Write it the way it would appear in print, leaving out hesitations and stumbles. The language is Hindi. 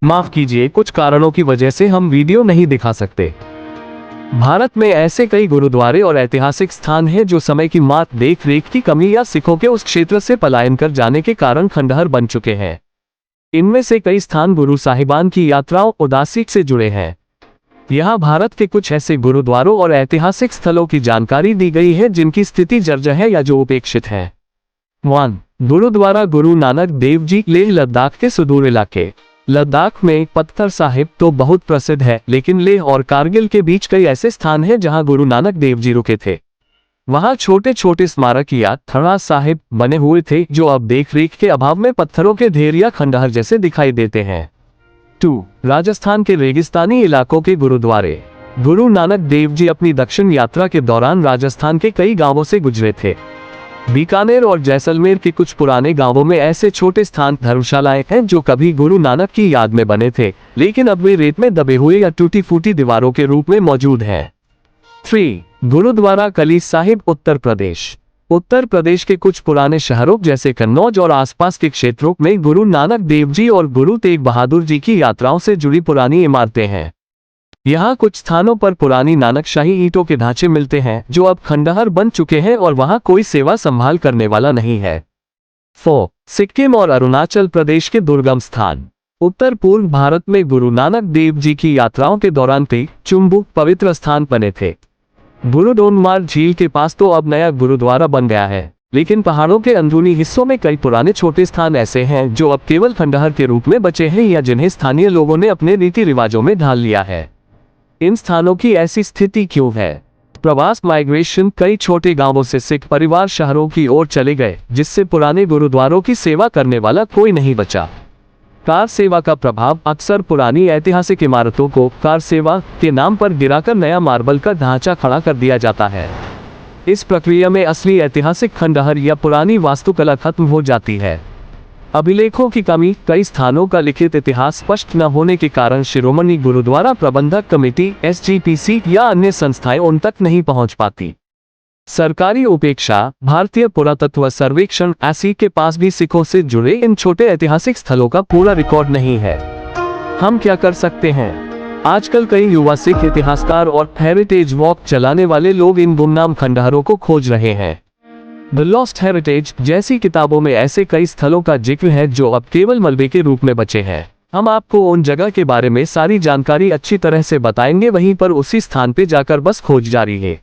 माफ कीजिए, कुछ कारणों की वजह से हम वीडियो नहीं दिखा सकते। भारत में ऐसे कई गुरुद्वारे और ऐतिहासिक स्थान हैं जो समय की मात, देख रेख की कमी या सिखों के उस क्षेत्र से पलायन कर जाने के कारण खंडहर बन चुके हैं। इनमें से कई स्थान गुरु साहिबान की यात्राओं उदासी से जुड़े हैं। यहाँ भारत के कुछ ऐसे गुरुद्वारों और ऐतिहासिक स्थलों की जानकारी दी गई है जिनकी स्थिति जर्जर है या जो उपेक्षित है। 1. गुरुद्वारा गुरु नानक देव जी, लेह लद्दाख के सुदूर इलाके। लद्दाख में पत्थर साहिब तो बहुत प्रसिद्ध है, लेकिन लेह और कारगिल के बीच कई ऐसे स्थान हैं जहां गुरु नानक देव जी रुके थे। वहां छोटे छोटे स्मारक या थड़ा साहिब बने हुए थे जो अब देख रेख के अभाव में पत्थरों के ढेर या खंडहर जैसे दिखाई देते हैं। 2. राजस्थान के रेगिस्तानी इलाकों के गुरुद्वारे। गुरु नानक देव जी अपनी दक्षिण यात्रा के दौरान राजस्थान के कई गांवों से गुजरे थे। बीकानेर और जैसलमेर के कुछ पुराने गांवों में ऐसे छोटे स्थान, धर्मशालाएं हैं जो कभी गुरु नानक की याद में बने थे, लेकिन अब वे रेत में दबे हुए या टूटी फूटी दीवारों के रूप में मौजूद हैं। 3. गुरुद्वारा कलीस साहिब, उत्तर प्रदेश। उत्तर प्रदेश के कुछ पुराने शहरों जैसे कन्नौज और आसपास के क्षेत्रों में गुरु नानक देव जी और गुरु तेग बहादुर जी की यात्राओं से जुड़ी पुरानी इमारतें हैं। यहाँ कुछ स्थानों पर पुरानी नानकशाही ईंटों के ढांचे मिलते हैं जो अब खंडहर बन चुके हैं और वहाँ कोई सेवा संभाल करने वाला नहीं है। 4. सिक्किम और अरुणाचल प्रदेश के दुर्गम स्थान। उत्तर पूर्व भारत में गुरु नानक देव जी की यात्राओं के दौरान कई चुम्बुक पवित्र स्थान बने थे। गुरुडोनमार झील के पास तो अब नया गुरुद्वारा बन गया है, लेकिन पहाड़ों के अंदरूनी हिस्सों में कई पुराने छोटे स्थान ऐसे हैं जो अब केवल खंडहर के रूप में बचे हैं या जिन्हें स्थानीय लोगों ने अपने रीति रिवाजों में ढाल लिया है। इन स्थानों की ऐसी स्थिति क्यों है? प्रवास माइग्रेशन। कई छोटे गांवों से सिख परिवार शहरों की ओर चले गए, जिससे पुराने गुरुद्वारों की सेवा करने वाला कोई नहीं बचा। कार सेवा का प्रभाव। अक्सर पुरानी ऐतिहासिक इमारतों को कार सेवा के नाम पर गिराकर नया मार्बल का ढांचा खड़ा कर दिया जाता है। इस प्रक्रिया में असली ऐतिहासिक खंडहर या पुरानी वास्तुकला खत्म हो जाती है। अभिलेखों की कमी। कई स्थानों का लिखित इतिहास स्पष्ट न होने के कारण शिरोमणि गुरुद्वारा प्रबंधक कमेटी (SGPC) या अन्य संस्थाएं उन तक नहीं पहुंच पाती। सरकारी उपेक्षा। भारतीय पुरातत्व सर्वेक्षण (ASI) के पास भी सिखों से जुड़े इन छोटे ऐतिहासिक स्थलों का पूरा रिकॉर्ड नहीं है। हम क्या कर सकते हैं? आजकल कई युवा सिख इतिहासकार और हेरिटेज वॉक चलाने वाले लोग इन गुमनाम खंडहरों को खोज रहे हैं। द लॉस्ट हेरिटेज जैसी किताबों में ऐसे कई स्थलों का जिक्र है जो अब केवल मलबे के रूप में बचे हैं। हम आपको उन जगह के बारे में सारी जानकारी अच्छी तरह से बताएंगे, वहीं पर उसी स्थान पे जाकर बस खोज जारी है।